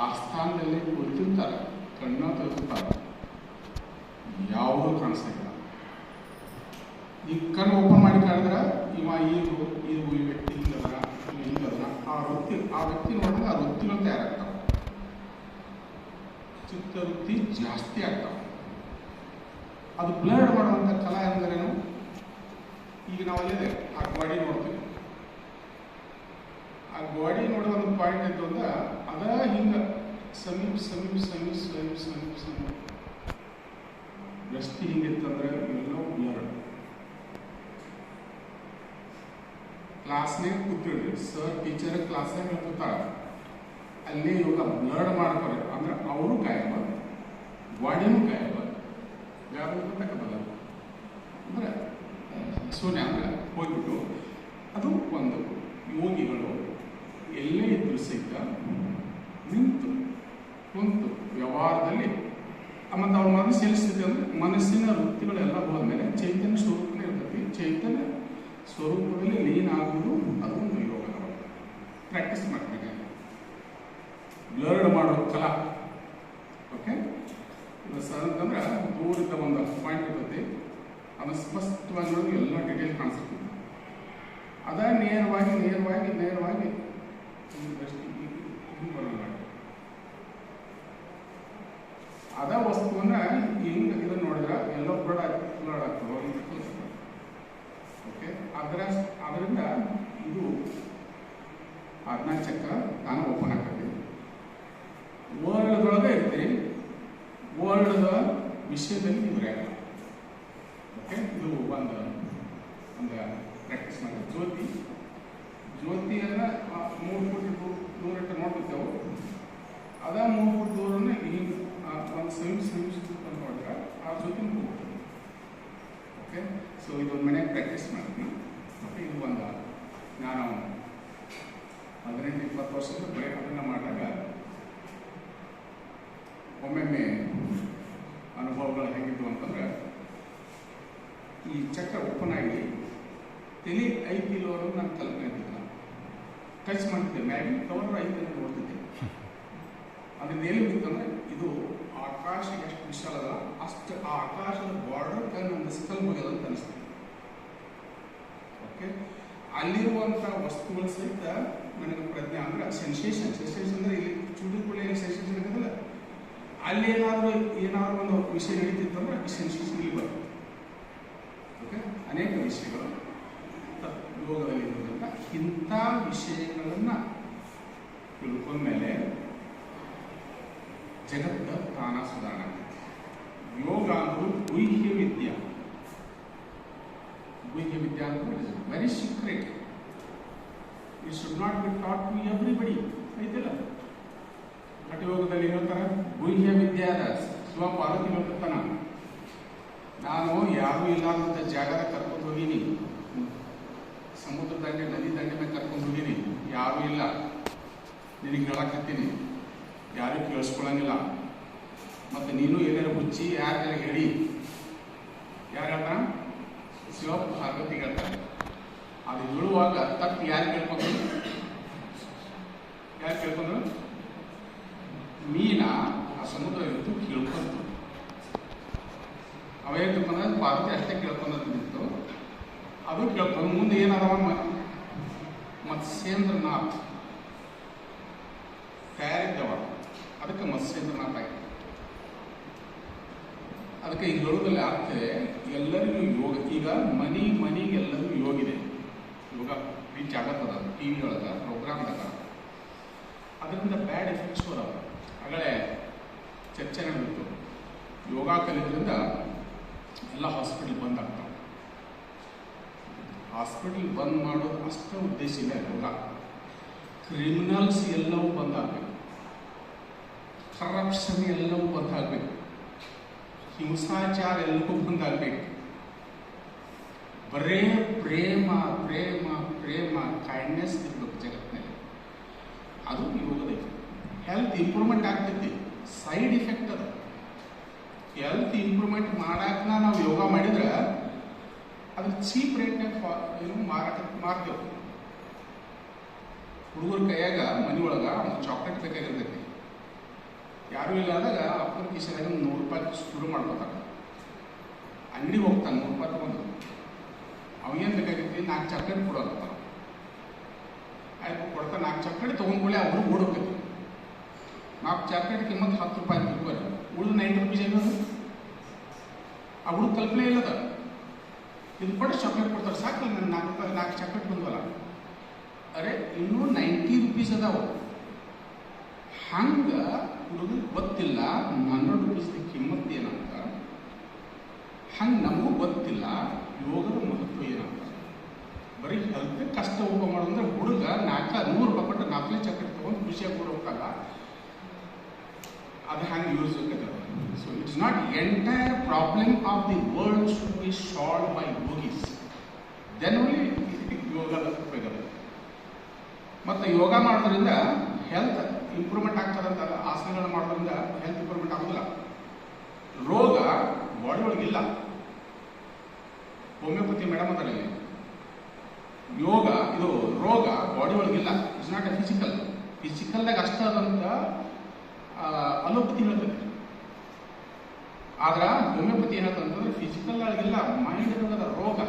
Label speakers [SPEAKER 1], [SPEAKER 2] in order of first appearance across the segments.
[SPEAKER 1] ಆ ಸ್ಥಾನದಲ್ಲಿ ಕುಳಿತಿರ್ತಾರೆ, ಕಣ್ಣ ತೆಗೆದುತ್ತಾರೆ, ಯಾವುದೂ ಕಾಣಿಸಂಗಿಲ್ಲ. ಈ ಕಣ್ಣು ಓಪನ್ ಮಾಡಿ ಕಾಣಿದ್ರೆ ಇವ ಈ ವ್ಯಕ್ತಿ ಹಿಂಗದನ, ಹಿಂಗದನ, ಆ ವ್ಯಕ್ತಿ ನೋಡಿದ್ರೆ ಆ ವೃತ್ತಿಗಳು ತಯಾರಾಗ್ತಾವೆ, ಚಿತ್ತವೃತ್ತಿ ಜಾಸ್ತಿ ಆಗ್ತಾವೆ. ಅದು ಬ್ಲಡ್ ಮಾಡುವಂಥ ಕಲಾ ಎಂದರೇನು? ಈಗ ನಾವಲ್ಲಿದೆ ಆ ಗಾಡಿ ನೋಡ್ತೀವಿ, ಆ ಗಾಡಿ ನೋಡೋ ಒಂದು ಪಾಯಿಂಟ್ ಇತ್ತು ಅಂದ್ರೆ ಅದ ಹಿಂಗೆ ಸಮೀಪ ಸಮೀಪ ಸಮೀಪ ಸಮೀಪ ಸಮೀಪ ಸಮೀಪ ದೃಷ್ಟಿ ಹಿಂಗಿತ್ತಂದ್ರೆ ಎಲ್ಲೋ ಬ್ಲಡ್. ಕ್ಲಾಸ್ನಾಗ ಕೂತಿರ್ರಿ, ಸರ್ ಟೀಚರ್ ಕ್ಲಾಸ್ನಾಗ ಹೇಳ್ಕೊತಾರೆ, ಅಲ್ಲಿ ಇವಾಗ ಬ್ಲಡ್ ಮಾಡ್ತಾರೆ ಅಂದ್ರೆ ಅವರು ಕಾಯಬ, ಬಾಡಿನೂ ಕಾಯಬ, ಯಾರು ತಕ್ಕಬಲ್ಲ ಅಂದ್ರೆ ಶೂನ್ಯ ಅಂದ್ರೆ ಹೋಗ್ಬಿಟ್ಟು. ಅದು ಒಂದು ಯೋಗಿಗಳು ಎಲ್ಲೇ ಇದ್ರು ಸಹಿತ ನಿಂತು ಕುಂತು ವ್ಯವಹಾರದಲ್ಲಿ ಮತ್ತು ಅವ್ರ ಮನಸ್ಸು ಎಲ್ಲಿಸ್ತೈತಿ ಅಂದ್ರೆ ಮನಸ್ಸಿನ ವೃತ್ತಿಗಳೆಲ್ಲ ಹೋದ್ಮೇಲೆ ಚೈತನ್ಯ ಸ್ವರೂಪನೇ ಇರ್ತೈತಿ. ಚೈತನ್ಯ ಸ್ವರೂಪದಲ್ಲಿ ಲೀನ್ ಆಗುವುದು ಅದು ಒಂದು ಯೋಗ. ಪ್ರಾಕ್ಟೀಸ್ ಮಾಡ್ತೀವಿ, ಬ್ಲರ್ಡ್ ಮಾಡೋ ಕಲಾ. ಓಕೆ, ಇದು ಸರ್ ಅಂತಂದ್ರೆ ದೂರದ ಒಂದು ಪಾಯಿಂಟ್ ಇರ್ತೈತಿ, ಅದು ಸ್ಪಷ್ಟವಾಗಿ ನೋಡಿ ಎಲ್ಲ ಡಿಟೇಲ್ ಕಾಣಿಸ್ತದೆ. ಅದ ನೇರವಾಗಿ ನೇರವಾಗಿ ನೇರವಾಗಿ ಬರಲ್ಲ. ಅದ ವಸ್ತುವನ್ನ ಹಿಂಗೆ ಇದನ್ನು ನೋಡಿದ್ರೆ ಎಲ್ಲೋ ಬ್ಲಡ್ ಆಗ್ತದೆ. ಓಕೆ, ಅದರಿಂದ ಇದು 14 ಚಕ್ರ ತಾನು ಓಪನ್ ಆಗ್ತದೆ. ವರ್ಲ್ಡ್ದೊಳಗೆ ಇರ್ತೀರಿ, ವರ್ಲ್ಡ್ದ ವಿಷಯದಲ್ಲಿ ನೀವು ಬರೆಯಲ್ಲ. ಓಕೆ, ಇದು ಒಂದು ಪ್ರಾಕ್ಟೀಸ್ ಮಾಡಿ. ಜ್ಯೋತಿಯನ್ನು 3 ಫುಟ್ ದೂರ ಇಟ್ಟು ನೋಡ್ಬಿಡ್ತೇವೆ. ಅದ 3 ಫುಟ್ ದೂರನೇ ಹಿಂಗೆ ಒಂದು ಸಮೀಪ ನೋಡಿದ್ರೆ ಆ ಜ್ಯೋತಿ ಹೋಗ್ತದೆ. ಓಕೆ, ಸೊ ಇದೊಂದು ಮನೆಯಾಗ ಪ್ರಾಕ್ಟೀಸ್ ಮಾಡ್ತೀನಿ. ಓಕೆ, ಇದು ಒಂದು ನಾನು 18-20 ವರ್ಷದ ಬರೀ ಅದನ್ನು ಮಾಡಿದಾಗ ಒಮ್ಮೊಮ್ಮೆ ಅನುಭವಗಳು ಹೇಗಿದ್ದು ಅಂತಂದ್ರೆ, ಈ ಚಕ್ರ ಓಪನ್ ಆಗಿ ತಲೆ 5 ಕಿಲೋವರೆಗೂ ನಾನು ಕಲ್ಪನೆ ಇದ್ದಿಲ್ಲ. ಟಚ್ ಮಾಡ್ತಿದ್ದೆ, ಮ್ಯಾಗಿ ಕವರ್ 5 ನೋಡ್ತಿದ್ದೆ. ಅದರಿಂದ ಎಲ್ಲಿ ಬಿತ್ತಂದ್ರೆ ಇದು ಆಕಾಶ ಎಷ್ಟು ವಿಶಾಲ ಅದ ಅಷ್ಟು ಆ ಆಕಾಶದ ಬಾರ್ಡರ್ ನನ್ನ ಸ್ಕಲ್ ಹೋಗ್ಯದ ಅಂತ ಅನಿಸ್ತದೆ. ಓಕೆ, ಅಲ್ಲಿರುವಂಥ ವಸ್ತುಗಳು ಸಹಿತ ನನಗೆ ಪ್ರಜ್ಞೆ ಅಂದ್ರೆ ಸೆನ್ಸೇಷನ್ ಅಂದ್ರೆ ಇಲ್ಲಿ ಚೂಡಿಕೊಳ್ಳಿ ಸೆನ್ಸೇಷನ್ ಇರೋದಿಲ್ಲ, ಅಲ್ಲಿ ಏನಾದರೂ ಒಂದು ವಿಷಯ ನಡೀತಿತ್ತಂದ್ರೆ ಈ ಸೆನ್ಸೇಷನ್ ಇಲ್ಲಿ ಬರ್ತದೆ. ಓಕೆ, ಅನೇಕ ವಿಷಯಗಳು ಯೋಗದಲ್ಲಿ ಇರೋದ್ರಿಂದ ಇಂಥ ವಿಷಯಗಳನ್ನು ತಿಳ್ಕೊಂಡ್ಮೇಲೆ ಜಗತ್ತ ತಾನ ಸುಧಾರಣೆ. ಯೋಗ ಅನ್ನೋದು ಗುಹ್ಯ ವಿದ್ಯೆ. ಗುಹ್ಯ ವಿದ್ಯೆ ಅಂತ very secret. It should not be taught to everybody. ಐತಿಲ್ಲ, ಹಠ ಯೋಗದಲ್ಲಿ ಹೇಳ್ತಾರೆ ಗುಹ್ಯ ವಿದ್ಯೆ ಅದ. ಪಾರ್ವತಿ ಹೇಳ್ತಾನ, ನಾನು ಯಾರೂ ಇಲ್ಲಾರ್ದಂಥ ಜಾಗದ ಕರ್ಕೊಂಡು ಹೋಗೀನಿ, ಸಮುದ್ರ ದಂಡೆ ನದಿ ದಂಡೆ ಮೇಲೆ ಕರ್ಕೊಂಡು ಹೋಗೀನಿ, ಯಾರೂ ಇಲ್ಲ, ನಿನಗೆ ಹೇಳಕತ್ತೀನಿ, ಯಾರೂ ಕೇಳಿಸ್ಕೊಳಂಗಿಲ್ಲ, ಮತ್ತು ನೀನು ಏನಾರು ಹುಚ್ಚಿ ಯಾರು ಹೇಳಿ. ಯಾರು ಹೇಳ್ತಾನ? ಶಿವ ಪಾರ್ವತಿ ಹೇಳ್ತಾರೆ. ಅದು ಹೇಳುವಾಗ ತಪ್ಪು ಯಾರು ಕೇಳ್ಕೊಂಡ್ರು? ಮೀನ ಆ ಸಮುದ್ರ ಇತ್ತು ಕೇಳ್ಕೊಂತು. ಅವೇ ತಿಳ್ಕೊಂಡ್ರೆ ಪಾರ್ವತಿ ಅಷ್ಟೇ ಕೇಳ್ಕೊಂಡ್ಬಿಟ್ಟು ಅದು ಕೇಳ್ಕೊಂಡು ಮುಂದೆ ಏನಾದವ ಮತ್ಸ್ಯೇಂದ್ರನಾಥ್ ತಯಾರಿದ್ದವ, ಅದಕ್ಕೆ ಮತ್ಸ್ಯೇಂದ್ರನಾಥ್ ಆಗಿದೆ. ಅದಕ್ಕೆ ಈಗ ಹೇಳೋದಲ್ಲಿ ಆಗ್ತದೆ ಎಲ್ಲರಿಗೂ ಯೋಗ. ಈಗ ಮನಿಗೆ ಎಲ್ಲರಿಗೂ ಯೋಗಿದೆ, ಯೋಗ ರೀಚ್ ಆಗತ್ತದ TV ಒಳಗೆ ಪ್ರೋಗ್ರಾಮ್ದಾಗ. ಅದರಿಂದ ಬ್ಯಾಡ್ ಎಫೆಕ್ಟ್ಸ್ ಬರಲ್ಲ. ಆಗಲೇ ಚರ್ಚೆ ನಡೆದಿತ್ತು, ಯೋಗ ಕಲಿಯೋದ್ರಿಂದ ಎಲ್ಲ ಹಾಸ್ಪಿಟಲ್ ಬಂದ್ ಆಗ್ತಾವೆ. ಹಾಸ್ಪಿಟಲ್ ಬಂದ್ ಮಾಡೋದು ಅಷ್ಟೇ ಉದ್ದೇಶ ಇಲ್ಲ. ಯೋಗ ಕ್ರಿಮಿನಲ್ಸ್ ಎಲ್ಲವೂ ಬಂದಾಗಬೇಕು, ಕರಪ್ಷನ್ ಎಲ್ಲವೂ ಬಂದಾಗಬೇಕು, ಹಿಂಸಾಚಾರ ಎಲ್ಲವೂ ಬಂದಾಗಬೇಕು. ಬರೇ ಪ್ರೇಮ ಪ್ರೇಮ ಪ್ರೇಮ ಕೈಂಡ್ನೆಸ್ ಇರ್ಬೇಕು ಜಗತ್ತಿನಲ್ಲಿ. ಅದು ಯೋಗದ ಹೆಲ್ತ್ ಇಂಪ್ರೂವ್ಮೆಂಟ್ ಆಗ್ತೈತಿ. ಸೈಡ್ ಇಫೆಕ್ಟ್ ಅದು. ಹೆಲ್ತ್ ಇಂಪ್ರೂವ್ಮೆಂಟ್ ಮಾಡಾಕ ನಾವು ಯೋಗ ಮಾಡಿದ್ರೆ ಅದ್ರ ಚೀಪ್ ರೇಟ್ನಾಗ ಮಾರಾಟಕ್ಕೆ ಮಾರ್ತೇವೆ. ಹುಡುಗರ ಕೈಯಾಗ ಮನೆ ಒಳಗೆ ಒಂದು ಚಾಕ್ಲೇಟ್ ಬೇಕಾಗಿರ್ತೈತಿ, ಯಾರೂ ಇಲ್ಲದಾಗ ಅಪ್ಪನ ಕಿಶೆದಾಗ ₹100 ಶುರು ಮಾಡ್ಕೋತಾರೆ. ಅಂಗಡಿಗೆ ಹೋಗ್ತಾನೆ ₹100 ತಗೊಂಡು, ಅವೇನು ಬೇಕಾಗಿತ್ತು 4 ಚಾಕ್ಲೇಟ್ ಕೊಡೋಲ್ಲ. ಆಯ್ತು ಕೊಡ್ತಾನೆ, 4 ಚಾಕ್ಲೇಟ್ ತೊಗೊಂಡ್ಕೊಳ್ಳಿ, ಅವರು ಓಡೋಗ್ಬೇಕು. 4 ಚಾಕ್ಲೇಟ್ ಕಿಮ್ಮತ್ತು ₹10 ರೂಪಾಯಿ, ಉಳಿದು ₹90 ಏನದು ಆ ಹುಡುಗ ಕಲ್ಪನೆ ಇಲ್ಲದ. ಇದು ಕೂಡ ಚಾಕ್ಲೇಟ್ ಕೊಡ್ತಾರೆ, ಸಾಕಲ್ಲ ನಾನು ₹4 ಚಾಕ್ಲೇಟ್ ಬಂದವಲ್ಲ. ಅರೆ ಇನ್ನೂ ₹90 ಅದಾವ. ಹಂಗೆ ಹುಡುಗ ಗೊತ್ತಿಲ್ಲ ₹100 ಕಿಮ್ಮತ್ತು ಏನಂತ. ಹಂಗೆ ನಮಗೂ ಗೊತ್ತಿಲ್ಲ ಯೋಗದ ಮಹತ್ವ ಏನಂತ. ಬರೀ ಹೆಲ್ತ್ ಕಷ್ಟ ಊಟ ಮಾಡೋದಂದ್ರೆ ಹುಡುಗ ₹100 ಕೊಟ್ಟು 4 ಚಾಕ್ಲೇಟ್ ತೊಗೊಂಡು ಖುಷಿಯಾಗಿ ಕೊಡೋಕ್ಕಲ್ಲ. ಅದು ಹಂಗೆ ಯೂಸ್ ಆಗ್ತದೆ. So it's not entire problem of the world should be solve by yogis. Then only ಯೋಗದ ಉಪಯೋಗ. ಮತ್ತು ಯೋಗ ಮಾಡೋದ್ರಿಂದ ಹೆಲ್ತ್ ಇಂಪ್ರೂವ್ಮೆಂಟ್ ಆಗ್ತದಂತಲ್ಲ, ಆಸನಗಳನ್ನು ಮಾಡೋದ್ರಿಂದ ಹೆಲ್ತ್ ಇಂಪ್ರೂವ್ಮೆಂಟ್ ಆಗೋದಿಲ್ಲ. ರೋಗ ಬಾಡಿ ಒಳಗಿಲ್ಲ. ಹೋಮಿಯೋಪತಿ ಮೇಡಮ್ ಅದರಲ್ಲಿ ಯೋಗ ಇದು ರೋಗ ಬಾಡಿ ಒಳಗಿಲ್ಲ. It's not a physical. ಫಿಸಿಕಲ್ದಾಗ ಅಷ್ಟ ಅದಂತ ಅಲೋಪತಿ ಹೇಳ್ತದೆ. ಆದ್ರೆ ಹೋಮಿಯೋಪತಿ ಏನಂತಂದ್ರೆ ಫಿಸಿಕಲ್ ಆಗಿಲ್ಲ, ಮೈಂಡ್ ಇರೋದ ರೋಗ.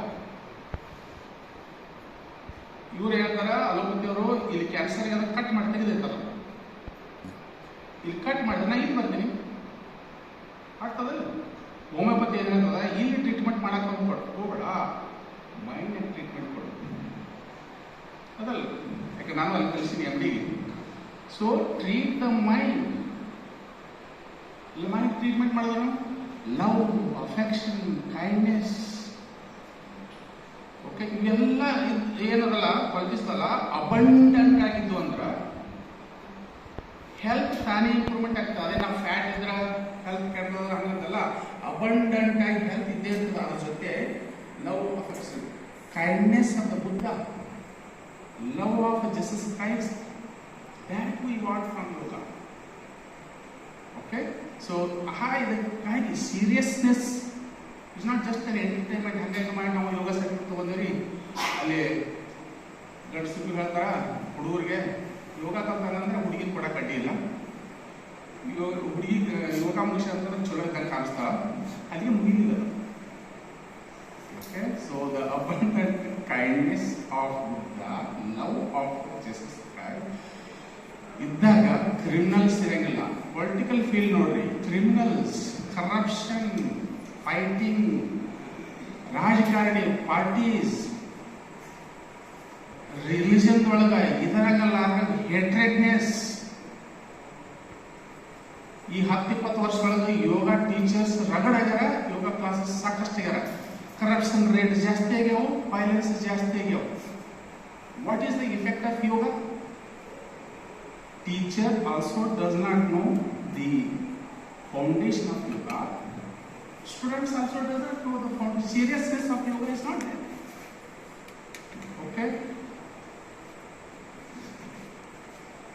[SPEAKER 1] ಇವ್ರು ಹೇಳ್ತಾರ ಅಲೋಪತಿಯವರು ಇಲ್ಲಿ ಕ್ಯಾನ್ಸರ್ಗೆ ಅದನ್ನು ಕಟ್ ಮಾಡಿ ತೆಗೆದಿರ್ತಾರ. ಇಲ್ಲಿ ಕಟ್ ಮಾಡಿದ್ರೆ ನಾ ಇಲ್ಲಿ ಬರ್ತೀನಿ ಆಗ್ತದಲ್ಲ. ಹೋಮಿಯೋಪತಿ ಏನು ಹೇಳ್ತದ, ಇಲ್ಲಿ ಟ್ರೀಟ್ಮೆಂಟ್ ಮಾಡಕ್ಕೆ ಹೋಗ್ಬೇಡ, ಮೈಂಡ್ ಟ್ರೀಟ್ಮೆಂಟ್ ಕೊಡು ಅದಲ್ಲ. ಯಾಕೆ ನಾನು ಅಲ್ಲಿ ಕಲಿಸ್ತೀನಿ MDಗೆ. So treat the mind. Mind treatment ಮಾಡಿದ್ರು ಲವ್, ಅಫೆಕ್ಷನ್, ಕೈಂಡ್ನೆಸ್, ಓಕೆ, ಇವೆಲ್ಲ ಏನದಲ್ಲ ಕ್ವಾಲಿಟೀಸ್ದಲ್ಲ ಅಬಂಡೆಂಟ್ ಆಗಿದ್ದು ಅಂದ್ರೆ ಹೆಲ್ತ್ ತಾನೇ ಇಂಪ್ರೂವ್ಮೆಂಟ್ ಆಗ್ತದೆ. ಅದೇ ನಾವು ಫ್ಯಾಟ್ ಇದ್ರೆ ಹೆಲ್ತ್ ಕೆಟ್ಟದ ಹಂಗಂತಲ್ಲ, ಅಬಂಡೆಂಟ್ ಆಗಿ ಹೆಲ್ತ್ ಇದ್ದೇ ಇರ್ತದೆ. ಅದ್ರ ಜೊತೆ love, affection, kindness of the Buddha, love of Jesus Christ, that we want from yoga. Okay, so the seriousness is not just an entertainment. ಹಂಗಾಗಿ ಮಾಡಿ ನಾವು ಯೋಗ ಸೆಂಟರ್ ತಗೊಂಡ್ರಿ, ಅಲ್ಲಿ ಗಂಡಸರು ಹೇಳ್ತಾರ ಹುಡುಗರಿಗೆ ಯೋಗ ಕಲ್ತಾನಂದ್ರೆ ಹುಡುಗಿನ ಕೊಡಕ್ಕೆ ಅಡ್ಡಿ ಇಲ್ಲ. ಹುಡುಗಿ ಯೋಗ ಮುಗಿಸ ಅಂತಂದ್ರೆ ಚಲೋ ಇದ್ದಂಗೆ ಕಾಣಿಸ್ತಾಳ, ಅಲ್ಲಿಗೆ ಮುಗಿಲಿಲ್ಲ. Okay, so the abundant kindness of Buddha, love of Jesus Christ ಇದ್ದಾಗ ಕ್ರಿಮಿನಲ್ಸ್ ಇರಂಗಿಲ್ಲ. ಪೊಲಿಟಿಕಲ್ ಫೀಲ್ಡ್ ನೋಡ್ರಿ, ಕ್ರಿಮಿನಲ್ಸ್, ಕರಪ್ಷನ್, ಫೈಟಿಂಗ್, ರಾಜಕಾರಣಿ, ಪಾರ್ಟೀಸ್, ರಿಲಿಜನ್ ಒಳಗ ಇದರಾಗಲ್ಲ ಹೇಟ್ರೆಡ್ನೆಸ್. ಈ 10-20 ವರ್ಷದೊಳಗೆ ಯೋಗ ಟೀಚರ್ಸ್ ರಗಡಾಗ್ಯಾರ, ಯೋಗ ಕ್ಲಾಸಸ್ ಸಾಕಷ್ಟು ಆಗ್ಯಾರ. ಕರಪ್ಷನ್ ರೇಟ್ ಜಾಸ್ತಿ ಆಗ್ಯಾವ, ವೈಲೆನ್ಸ್ ಜಾಸ್ತಿ ಆಗ್ಯಾವ. What is the effect of yoga? Teacher also does not know the foundation of yoga. Students also does not know the foundation. Seriousness of yoga is not there. Okay.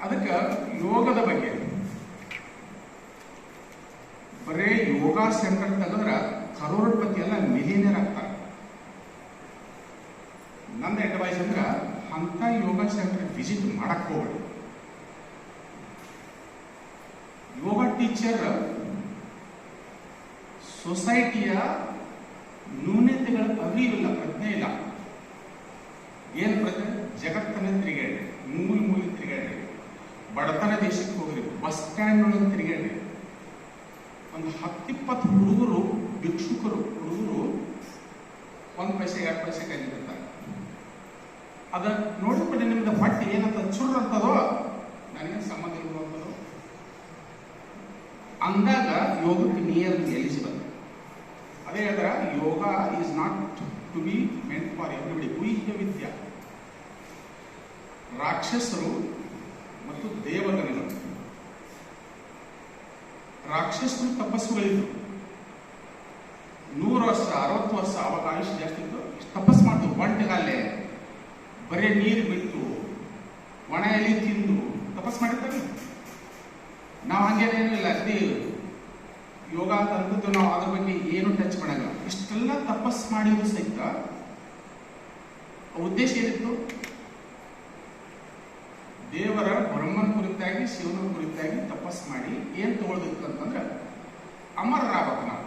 [SPEAKER 1] ಅದಕ್ಕೆ ಯೋಗದ ಬಗ್ಗೆ ಬರೇ ಯೋಗ centre ತೆಗೆದ್ರೆ ಕರೋಡ್ಪತಿ ಎಲ್ಲ millionaire ಆಗ್ತಾರೆ. ನನ್ನ advice ಅಂದ್ರೆ ಅಂತ ಯೋಗ ಸೆಂಟರ್ ವಿಸಿಟ್ ಮಾಡಕ್ ಹೋಗ್ಬೇಡಿ. ಯೋಗ ಟೀಚರ್ ಸೊಸೈಟಿಯ ನ್ಯೂನತೆಗಳ ಅರಿವಿಲ್ಲ, ಪ್ರಜ್ಞೆ ಇಲ್ಲ. ಏನು ಪ್ರಜ್ಞೆ? ಜಗತ್ತನ್ನ ತಿರುಗಾಡ್ರಿ, ಮೂಲೆ ತಿರುಗಾಡ್ರಿ, ಬಡತನ ದೇಶಕ್ಕೆ ಹೋಗ್ರಿ, ಬಸ್ ಸ್ಟ್ಯಾಂಡ್ ಒಳಗೆ ತಿರುಗಾಡ್ರಿ. ಒಂದು 10-20 ಹುಡುಗರು, ಭಿಕ್ಷುಕರು ಹುಡುಗರು $1 2 ಪೈಸೆ ಕೈಲಿರ್ತಾರೆ. ಅದ ನೋಡ್ಬಿಟ್ಟು ನಿಮ್ದು ಹೊಟ್ಟೆ ಏನಂತ ಚುರ್ ಅಂತದೋ ನನಗೆ ಸಂಬಂಧ ಇರುವಂಥದ್ದು ಅಂದಾಗ ಯೋಗಕ್ಕೆ ನಿಯರ್ ಎಲಿಜಿಬಲ್. ಅದೇ ಹೇಳಿದ್ರೆ yoga is not to be meant for everybody. ಗುಹ್ಯ ವಿದ್ಯಾ. ರಾಕ್ಷಸರು ಮತ್ತು ದೇವಗಣಗಳು. ರಾಕ್ಷಸರು ತಪಸ್ಸುಗಳಿದ್ರು, 100 ವರ್ಷ 60 ವರ್ಷ ಅವಾಗ ಆಯುಷ್ಯ ಜಾಸ್ತಿ ಇತ್ತು. ತಪಸ್ ಮಾಡ್ತು, ಒಂಟೆಗಾಲೆ ಬರೀ ನೀರು ಬಿಟ್ಟು ಒಣ ಎಲೆ ತಿಂದು ತಪಸ್ ಮಾಡಿರ್ತಾರೆ. ನಾವು ಹಂಗೇನೇನಿಲ್ಲ, ಅದೇ ಯೋಗ ಅಂತ ಅಂತಿದ್ದು ನಾವು ಅದ್ರ ಬಗ್ಗೆ ಏನು ಟಚ್ ಮಾಡಲ್ಲ. ಇಷ್ಟೆಲ್ಲ ತಪಸ್ ಮಾಡಿದ್ರು ಸಹಿತ ಉದ್ದೇಶ ಏನಿತ್ತು? ದೇವರ ಬ್ರಹ್ಮನ ಕುರಿತಾಗಿ ಶಿವನ ಕುರಿತಾಗಿ ತಪಸ್ ಮಾಡಿ ಏನ್ ತಗೊಳ್ದಿತ್ತು ಅಂತಂದ್ರೆ ಅಮರರಾಗಬೇಕು ನಾವು.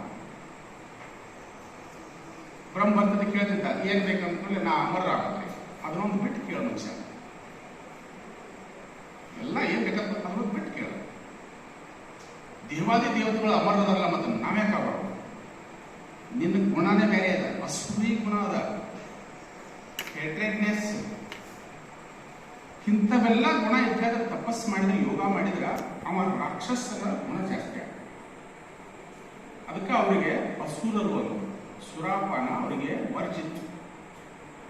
[SPEAKER 1] ಬ್ರಹ್ಮ ಬರ್ತದೆ ಕೇಳ್ತಿದ್ದ ಏನ್ ಬೇಕಂತಂದ್ರೆ ನಾ ಅಮರರಾಗತ್ರಿ, ಅದನ್ನೊಂದು ಬಿಟ್ಟು ಕೇಳ ಮನುಷ್ಯ. ಎಲ್ಲ ಏನ್ ಬೇಕಂತ ಅದನ್ನೊಂದು ಬಿಟ್ಟು ಕೇಳ. ದೇವಾದಿ ದೇವತೆಗಳು ಅಮರದಲ್ಲ, ಮತ್ತೆ ನಾವ್ಯಾಕೆ ಆಗಬಾರ್ದು? ನಿನ್ನ ಗುಣನೇ ಬೇರೆ ಅದ, ಅಸೂರಿ ಗುಣ ಅದ, ಹೇಟ್ರೆಡ್ನೆಸ್, ಇಂಥವೆಲ್ಲ ಗುಣ ಇದ್ದಾಗ ತಪಸ್ ಮಾಡಿದ್ರೆ, ಯೋಗ ಮಾಡಿದ್ರ ಅವ ರಾಕ್ಷಸರ ಗುಣ ಜಾಸ್ತಿ. ಅದಕ್ಕೆ ಅವರಿಗೆ ಅಸುರರು ಅಲ್ಲ, ಸುರಾಪಾನ ಅವರಿಗೆ ವರ್ಜಿತ್ತು.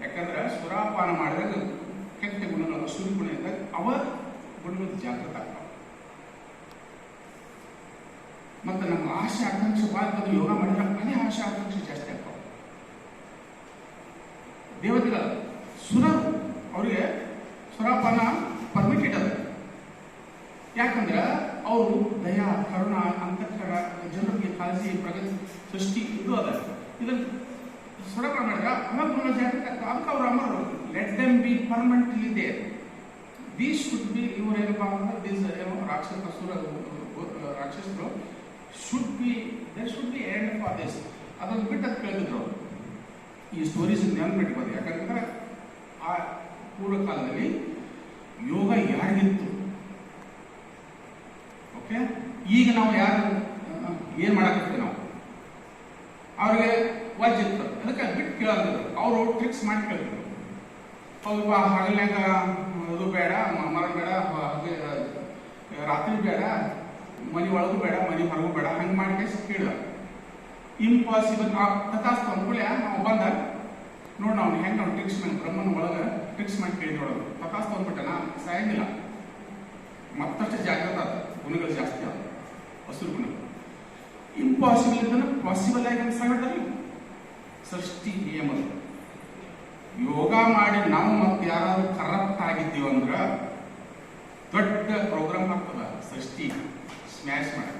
[SPEAKER 1] ಯಾಕಂದ್ರೆ ಸುರಾಪಾನ ಮಾಡಿದಾಗ ಕೆಟ್ಟ ಗುಣಗಳು, ಅಸುರಿ ಗುಣ ಇದ್ದಾಗ ಅವ ಗುಣಗಳು ಜಾಗೃತ ಆಗ್ತಾವ. ಮತ್ತೆ ನಮ್ಮ ಆಶೆ ಆಕಾಂಕ್ಷೆ ಬಾಳ್ತದೆ, ಯೋಗ ಮಾಡಿದ್ರೆ ಅದೇ ಆಶೆ ಆಕಾಂಕ್ಷೆ ಜಾಸ್ತಿ ಆಗ್ತಾವ. ದೇವತೆಗಳ ಸುರರು ಅವರಿಗೆ ಸುರಾಪಾನ ಪರ್ಮಿಟೆಡ್ ಅದ. ಯಾಕಂದ್ರೆ ಅವರು ದಯಾ, ಕರುಣ, ಅಂತಃಕರ, ಜನರಿಗೆ ಕಾಳಜಿ, ಪ್ರಗತಿ, ಸೃಷ್ಟಿ ಇದು ಅದ. ಇದನ್ನು ಸುರಾಪಾನ ಮಾಡಿದ್ರೆ ಅಮರ ಜಾಗೃತ ಆಗ್ತಾವ. ಅದಕ್ಕೆ ಅವರು ಅಮರರು. Let them be permanently there. These should be, ಇವರೇನಪ್ಪ ಅಂದ್ರೆ ದೀಸ್ ಏನೋ ರಾಕ್ಷಸ ರಾಕ್ಷಸರು should be, there should be end for this. ಅದನ್ನು ಬಿಟ್ಟು ಅದು ಕೇಳಿದ್ರು. ಈ ಸ್ಟೋರೀಸ್ ನೆನಪಿಟ್ಬೋದು. ಯಾಕಂದ್ರೆ ಆ ಪೂರ್ವ ಕಾಲದಲ್ಲಿ ಯೋಗ ಯಾರಿಗಿತ್ತು? ಓಕೆ, ಈಗ ನಾವು ಯಾರು ಏನ್ ಮಾಡಕತ್ತೀವಿ? ನಾವು ಅವ್ರಿಗೆ ವಜ್ಜಿತ್ತು, ಅದಕ್ಕೆ ಬಿಟ್ಟು ಕೇಳಿದ್ರು. ಅವರು ಟ್ರಿಕ್ಸ್ ಮಾಡಿ ಕೇಳಿದ್ರು. ಹೌದಪ್ಪ, ಹಗಲ್ನಾಗ ಇದು ಬೇಡ, ಮರ ಬೇಡ, ರಾತ್ರಿ ಬೇಡ, ಮನೆ ಒಳಗೂ ಬೇಡ, ಮನೆ ಹೊರಗೂ ಬೇಡ, ಹಂಗೆ ಮಾಡಿ ಕೇಳ. ಇಂಪಾಸಿಬಲ್ ತಥಾಸ್ತು ಅಂದ್ಕೊಳ್ಳಿ. ನಾವು ಬಂದ ನೋಡಿ, ನಾವು ಹೆಂಗೆ ನಾವು ಟ್ರಿಕ್ಸ್ ಮಾಡಿ ಬ್ರಹ್ಮನ ಒಳಗೆ ಟ್ರಿಕ್ಸ್ ಮಾಡಿ ಕೇಳಿ ನೋಡೋದು. ತಥಾಸ್ತು ಅಂದ್ಬಿಟ್ಟನ ಸಾಯಂಗಿಲ್ಲ, ಮತ್ತಷ್ಟು ಜಾಗೃತ ಆದ, ಗುಣಗಳು ಜಾಸ್ತಿ ಆದ, ಹಸಿರು ಗುಣ. ಇಂಪಾಸಿಬಲ್ ಇದ್ದನ್ನು ಪಾಸಿಬಲ್ ಆಗಿ ಸಾಯ್ಬಿಟ್ಟಲ್ಲ. ಸೃಷ್ಟಿ ನಿಯಮಗಳು. ಯೋಗ ಮಾಡಿ ನಾವು ಮತ್ತೆ ಯಾರಾದ್ರೂ ಕರಪ್ಟ್ ಆಗಿದ್ದೀವಿ ಅಂದ್ರೆ ದೊಡ್ಡ ಪ್ರೋಗ್ರಾಮ್ ಆಗ್ತದ ಸೃಷ್ಟಿ ಸ್ಮ್ಯಾಶ್ ಮಾಡಿ.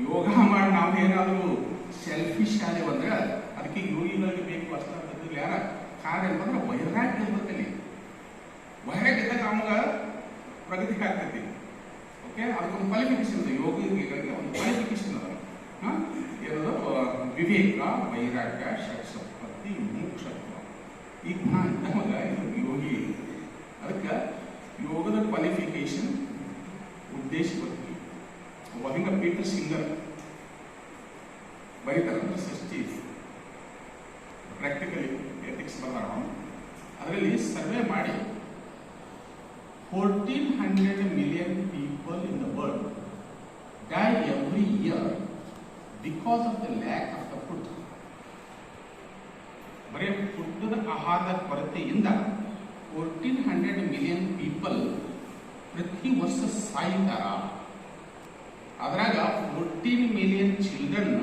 [SPEAKER 1] ಯೋಗ ಮಾಡಿ ನಾವು ಏನಾದ್ರು ಸೆಲ್ಫಿಶ್ ಆದೇವು ಅಂದ್ರೆ ಅದಕ್ಕೆ ಯೋಗಿಗಳಿಗೆ ಬೇಕು ಅಷ್ಟ ಯಾರ ಕಾರ್ಯ ಅಂತಂದ್ರೆ ವೈರಾಗ್ಯ ಇರ್ಬೇಕಲ್ಲಿ. ವೈರಾಗ್ಯ ಇದ್ದಾಗ ನಮಗ ಪ್ರಗತಿ ಆಗ್ತೈತಿ. ಓಕೆ, ಅದಕ್ಕೊಂದು ಕ್ವಾಲಿಫಿಕೇಶನ್ ಇದೆ. ಯೋಗಿಗಳಿಗೆ ಒಂದು ಕ್ವಾಲಿಫಿಕೇಶನ್ ಅದ. ಏನದು? ವಿವೇಕ, ವೈರಾಗ್ಯ, ಷಟ್ಸಂಪತ್ತಿ, ಮೋಕ್ಷತ್ವ. ಈ ಗುಣ ಇದ್ದವಾಗ ಇದು ಯೋಗಿ. ಅದಕ್ಕೆ ಯೋಗದ ಕ್ವಾಲಿಫಿಕೇಶನ್ ಉದ್ದೇಶ ಬರ್ತೀವಿ. ಹಿಂಗ ಪೀಟರ್ ಸಿಂಗರ್ ಬರೀತಾರಂದ್ರೆ ಸೃಷ್ಟಿ ಪ್ರಾಕ್ಟಿಕಲಿ ಎಥಿಕ್ಸ್ ಬರ್ದಾರ. ಅದರಲ್ಲಿ ಸರ್ವೆ ಮಾಡಿ 1400 million people in the world die every year because of the lack of the food. ಬರೀ ಫುಡ್ದ ಆಹಾರದ ಕೊರತೆಯಿಂದ 1400 million people ಪ್ರತಿ ವರ್ಷ ಸಾಯ್ತಾರ. ಅದ್ರಾಗ 14 million ಚಿಲ್ಡ್ರನ್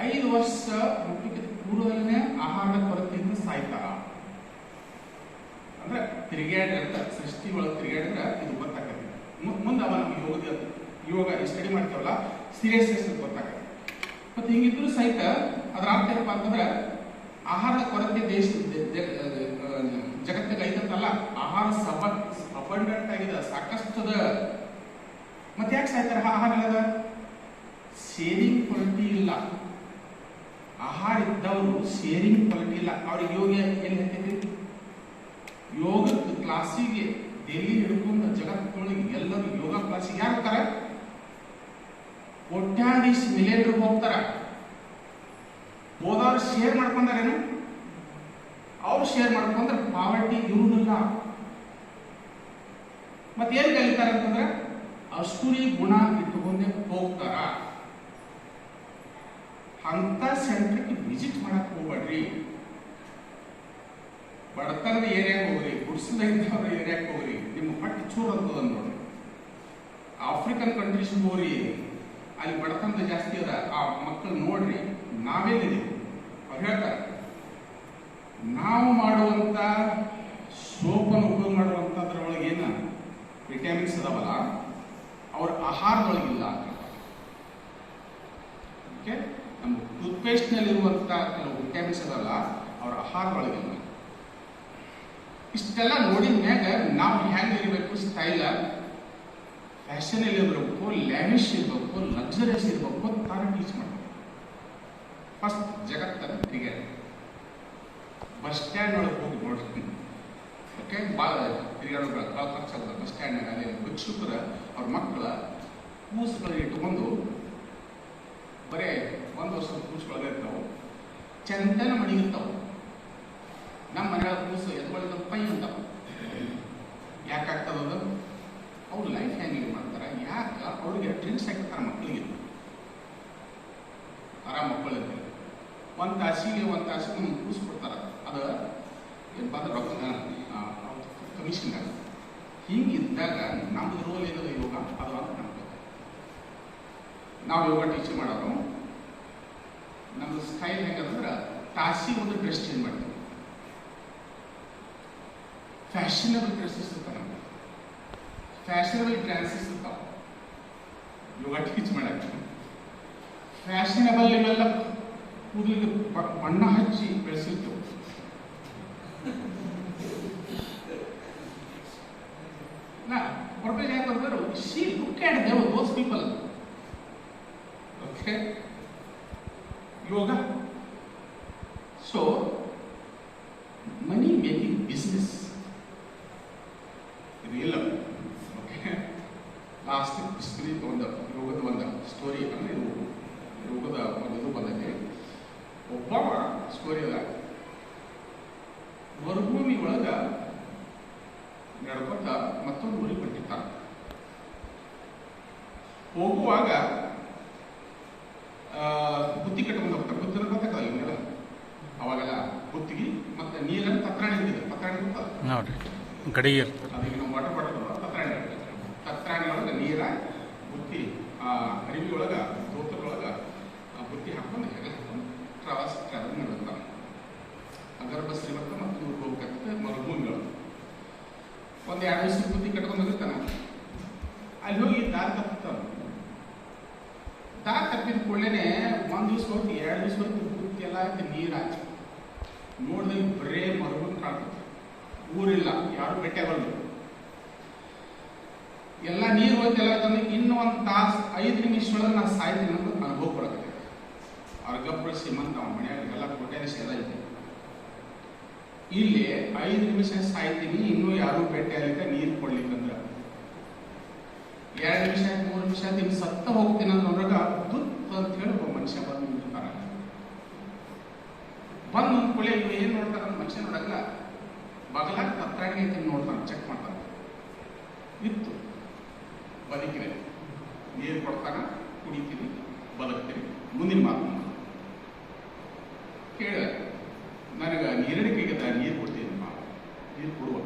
[SPEAKER 1] 5 ವರ್ಷ ಹುಟ್ಟಿದ ಪೂರ್ವದಲ್ಲೇ ಆಹಾರದ ಕೊರತೆಯಿಂದ ಸಾಯ್ತಾರ. ಅಂದ್ರೆ ತಿರುಗಾಡಿದ್ರೆ, ಸೃಷ್ಟಿ ಒಳಗೆ ತಿರುಗಾಡಿದ್ರೆ ಇದು ಗೊತ್ತಾಗತ್ತೆ. ಮುಂದೆ ಅವ ನಮ್ಗೆ ಯೋಗ ಸ್ಟಡಿ ಮಾಡ್ತೀವಲ್ಲ, ಸೀರಿಯಸ್ನೆಸ್ ಗೊತ್ತಾಗತ್ತೆ. ಮತ್ತೆ ಹಿಂಗಿದ್ರು ಸಹಿತ ಅದ್ರ ಅರ್ಥ ಏನಪ್ಪ ಅಂತಂದ್ರೆ ಆಹಾರದ ಕೊರತೆ ದೇಶ ಜಗತ್ತಿಗೆ ಐತಂತಲ್ಲ, ಆಹಾರ ಅಬಂಡೆಂಟ್ ಆಗಿದೆ, ಸಾಕಷ್ಟದ. ಮತ್ತೆ ಯಾಕೆ ಸಾಯ್ತಾರ? ಆಹಾರ ಇಲ್ಲದ, ಶೇರಿಂಗ್ ಕ್ವಾಲಿಟಿ ಇಲ್ಲ. ಆಹಾರ ಇದ್ದವರು ಶೇರಿಂಗ್ ಕ್ವಾಲಿಟಿ ಇಲ್ಲ. ಅವ್ರಿಗೆ ಯೋಗ ಎಲ್ಲಿ ಹೇಳ್ತಿದ್ವಿ? ಯೋಗ ಕ್ಲಾಸಿಗೆ ಡೆಲ್ಲಿ ಹಿಡ್ಕೊಂಡು ಜಗತ್ತಿನೊಳಗೆ ಎಲ್ಲರೂ ಯೋಗ ಕ್ಲಾಸಿಗೆ ಯಾರು ಹೋಗ್ತಾರ? ಕೋಟ್ಯಾಧೀಶ್ ಮಿಲಿಯನ್ರು ಹೋಗ್ತಾರ. ಹೋದವ್ರು ಶೇರ್ ಮಾಡ್ಕೊಂಡಾರೇನು? ಅವ್ರು ಶೇರ್ ಮಾಡ್ಕೊಂಡ್ರೆ ಪಾವರ್ಟಿ ಇರುವುದಿಲ್ಲ. ಮತ್ತೇನ್ ಕಲಿತಾರ ಅಂತಂದ್ರೆ ಅಷ್ಟುರಿ ಗುಣ ಇಟ್ಟುಕೊಂಡೇ ಹೋಗ್ತಾರ. ಅಂತ ಸೆಂಟ್ರಿಗೆ ವಿಸಿಟ್ ಮಾಡಕ್ ಹೋಗ್ಬೇಡ್ರಿ. ಬಡತನದ ಏರಿಯಾಗ ಹೋಗ್ರಿ, ಗುಡ್ಸಲಿದ್ದವ್ರ ಏರಿಯಾಕ್ ಹೋಗ್ರಿ, ನಿಮ್ಮ ಹೊಟ್ಟೆ ಚೂರು ಅಂತದ ನೋಡ್ರಿ. ಆಫ್ರಿಕನ್ ಕಂಟ್ರೀಸ್ ಹೋಗ್ರಿ, ಅಲ್ಲಿ ಬಡತನದ ಜಾಸ್ತಿ ಅದ. ಆ ಮಕ್ಕಳು ನೋಡ್ರಿ. ನಾವೇನಿದೆ ಅವ್ರು ಹೇಳ್ತಾರೆ, ನಾವು ಮಾಡುವಂತ ಸೋಪನ್ನು ಉಪಯೋಗ ಮಾಡುವಂತದ್ರೊಳಗೆ ಏನ ವಿಟಮಿನ್ಸ್ ಅದಾವಲ್ಲ, ಅವ್ರ ಆಹಾರದೊಳಗಿಲ್ಲ. ಓಕೆ, ನಮ್ಮ ಟೂತ್ಪೇಸ್ಟ್ ನಲ್ಲಿರುವಂತ ಕೆಲವು ವಿಟಮಿನ್ಸ್ ಅದಾವಲ್ಲ, ಅವ್ರ ಆಹಾರದೊಳಗಿಲ್ಲ. ಇಷ್ಟೆಲ್ಲ ನೋಡಿದ ಮ್ಯಾಗ ನಾವು ಹೆಂಗೆ ಇರಬೇಕು, ಸ್ಟೈಲ ಫ್ಯಾಷನಲ್ಲಿ ಇರಬೇಕು, ಲ್ಯಾವಿಶ್ ಇರಬೇಕು, ಲಕ್ಸುರಿಯಸ್ ಇರಬೇಕು ತಾನ ಟೀಚ್ ಮಾಡಬೇಕು. ಫಸ್ಟ್ ಜಗತ್ತನ್ನು ತಿರುಗಾಡಿ ಬಸ್ ಸ್ಟ್ಯಾಂಡ್ ಒಳಗೆ ಹೋಗಿ ನೋಡ್ರಿ. ಓಕೆ, ಭಾಳ ತಿರುಗಾಡೋದು ಭಾಳ ಖರ್ಚಾಗ್ತದೆ. ಬಸ್ ಸ್ಟ್ಯಾಂಡ್ನಾಗ ಅಲ್ಲಿ ಭಿಕ್ಷುಕರ ಅವ್ರ ಮಕ್ಕಳ ಕೂಸುಗಳಿಗೆ ಇಟ್ಕೊಂಡು ಬರೇ 1 ವರ್ಷದ ಕೂಸುಗಳಿಗೆ ಇರ್ತಾವೆ, ಚಂದನ ಮಡಿಗಿರ್ತಾವೆ. ನಮ್ಮ ಮನೆಗಳ ಕೂಸು ಎದ್ಕೊಳ್ಳಿದ ಪೈ ಅಂತಾವ. ಯಾಕಾಗ್ತದದು? ಅವ್ರು ಲೈಫ್ ಹ್ಯಾಂಗ್ ಮಾಡ್ತಾರೆ, ಯಾಕೆ ಅವ್ರಿಗೆ ಡ್ರಿಂಕ್ಸ್ ಹಾಕಿರ್ತಾರೆ ಮಕ್ಕಳಿಗೆ. ಆರಾಮ ಮಕ್ಕಳಿರ್ತಾರೆ, 1 ತಾಸಿಗೆ 1 ತಾಸಿಗೆ ನಮ್ಗೆ ಕೂಸು ಕೊಡ್ತಾರೆ. ಅದು ಏನಪ್ಪ ಅಂದ್ರೆ ರೊಕ್ಕ ಕಮಿಷನ್ ಆಗ. ಹಿಂಗಿದ್ದಾಗ ನಮ್ದು ರೋಲ್ ಏನದು ಯೋಗ ಅದು ಅಂತ ನಮ್ಗೆ ನಾವು ಯೋಗ ಟೀಚ್ ಮಾಡೋದು. ನಮ್ಮದು ಸ್ಟೈಲ್ ಹೆಂಗಂದ್ರೆ ತಾಸಿಗೆ ಒಂದು ಡ್ರೆಸ್ ಚೇಂಜ್ ಮಾಡ್ತೀವಿ. ಫ್ಯಾಷನಬಲ್ ಡ್ರೆಸ್ಸಸ್ ಇರ್ತಾವೆ, ನಮ್ಗೆ ಫ್ಯಾಷನಬಲ್ ಡ್ರೆಸ್ಸಸ್ ಇರ್ತಾವೆ ಯೋಗ ಟೀಚ್ ಮಾಡಕ್ಕೆ. ಫ್ಯಾಷನಬಲ್ ಇವೆಲ್ಲ ಕೂದಲಿಗೆ ಬಣ್ಣ ಹಚ್ಚಿ ಬೆಳೆಸಿರ್ತೇವೆ. ಹೊರಗೆ ಯಾಕೆ ಬರ್ತಾರೆ, she look at them those people. Okay, ಯೋಗ. ಸೊ ಮನಿ ಮೇಕಿಂಗ್ ಬಿಸ್ನೆಸ್ ಇದು ಇಲ್ಲ. ಓಕೆ, ಲಾಸ್ಟ್ ಒಂದು ಯೋಗದ ಒಂದು ಸ್ಟೋರಿ ಅಂದರೆ ಯೋಗದ ಒಂದು ಇದು ಬಂದೈತೆ. ಒಬ್ಬ ಸ್ಟೋರಿ ಅದ, ಮರುಭೂಮಿ ಒಳಗ ನಡ್ಕೊತ ಮತ್ತೊಂದು ಊರಿಗೆ ಹೊಂಟಿರ್ತಾನೆ. ಹೋಗುವಾಗ ಬುತ್ತಿ ಕಟ್ಕೊಂಡು ಹೋಗ್ತಾರೆ. ಬುತ್ತಿ ಗೊತ್ತಾಗಲ್ಲ ಇವನ್ನೆಲ್ಲ, ಅವಾಗೆಲ್ಲ ಬುತ್ತಿಗೆ ಮತ್ತೆ ನೀರನ್ನು ತತ್ರಾಣಿ ಇರ್ತಿದ್ರು. ತತ್ರಾಣಿ ಗೊತ್ತಲ್ಲ,
[SPEAKER 2] ಕಡೆಗೆ
[SPEAKER 1] ಅದಕ್ಕೆ ನಾವು ವಾಟರ್ ಬಾಟಲ್ ತತ್ರಾಣಿ ಇರ್ತದೆ. ತತ್ರಾಣಿ ಒಳಗೆ ನೀರ ಬುತ್ತಿ, ಅರಿವಿ ಒಳಗೆ ದೋತರೊಳಗೆ ಬುತ್ತಿ ಹಾಕೊಂಡು ಎಲ್ಲ ಹಾಕೊಂಡು ಟ್ರಾವೆಲ್ ನಡೆಸ್ತಾನೆ. ಅಗರ್ಭ ಶ್ರೀಮಂತ ಮತ್ತು ಇವ್ರು ಹೋಗ್ಬೇಕಂತ ಮರುಭೂಮಿಗಳು. 1-2 ದಿವಸ ಬುದ್ಧಿ ಕಟ್ಕೊಂಡು ಹೋಗಿರ್ತಾನೆ. ಅಲ್ಲಿ ಹೋಗಿ ದಾರಿ ತಪ್ಪಿರ್ತಾನೆ. ದಾರಿ ತಪ್ಪಿದ ಕೂಡಲೇ 1 ದಿವಸ ಹೋಗಿ 2 ದಿವಸ ಹೋಗಿ ಬುತ್ತಿ ಎಲ್ಲ ನೀರು ಹಾಕಿ ನೋಡಿದ್ರೆ ಬರೇ ಮರುಭೂಮಿ ಕಾಣ್ತದೆ, ಊರಿಲ್ಲ, ಯಾರು ಭೇಟಿಯಾಗಲ್ಲ. ಎಲ್ಲ ನೀರು ಹೋಗಿ ಎಲ್ಲ ತಂದು ಇನ್ನೂ 1 ತಾಸು 5 ನಿಮಿಷದೊಳಗೆ ನಾನು ಸಾಯ್ತೀನಿ ಅನ್ನೋದು ಅನುಭವ ಬರುತ್ತೆ. ಅರ್ಗಪ್ಪಳ ಶ್ರೀಮಂತ ಅವನ ಮನೆಯಾಗ ಎಲ್ಲ ಕೋಟ್ಯಾಧೀಶ ಎಲ್ಲ ಇದೆ. ಇಲ್ಲಿ 5 ನಿಮಿಷ ಸಾಯ್ತೀನಿ, ಇನ್ನೂ ಯಾರು ಭೇಟಿ ಆಗ್ಲಿಕ್ಕೆ ನೀರು ಕೊಡ್ಲಿಕ್ಕಂದ್ರೆ 2 ನಿಮಿಷ 3 ನಿಮಿಷ ಇನ್ನು ಸತ್ತ ಹೋಗ್ತೀನಿ ಅನ್ನೋದ್ರಾಗ ದುತ್ ಅಂತ ಹೇಳಿ ಒಬ್ಬ ಮನುಷ್ಯ ಬಂದು ನಿಂತಿರ್ತಾನೆ. ಬಂದು ನಿಂತ್ಕೊಳ್ಳಿ ಇವ್ ಏನ್ ನೋಡ್ತಾರ ಮನುಷ್ಯ ನೋಡಲ್ಲ, ಬಗಲಾಗ ತತ್ರಾಣಿ ಐತಿ ನೋಡ್ತಾನೆ, ಚೆಕ್ ಮಾಡ್ತಾನೆ. ಇತ್ತು ಬದುಕಿದೆ, ನೀರು ಕೊಡ್ತಾನ, ಕುಡಿತೀನಿ, ಬದುಕ್ತೀನಿ. ಮುಂದಿನ ಮಾತು ಕೇಳ, ನನಗೆ ನೀರಡಿಕೆಗೆ ನೀರು ಕೊಡ್ತೀನಪ್ಪ, ನೀರು ಕೊಡುವ.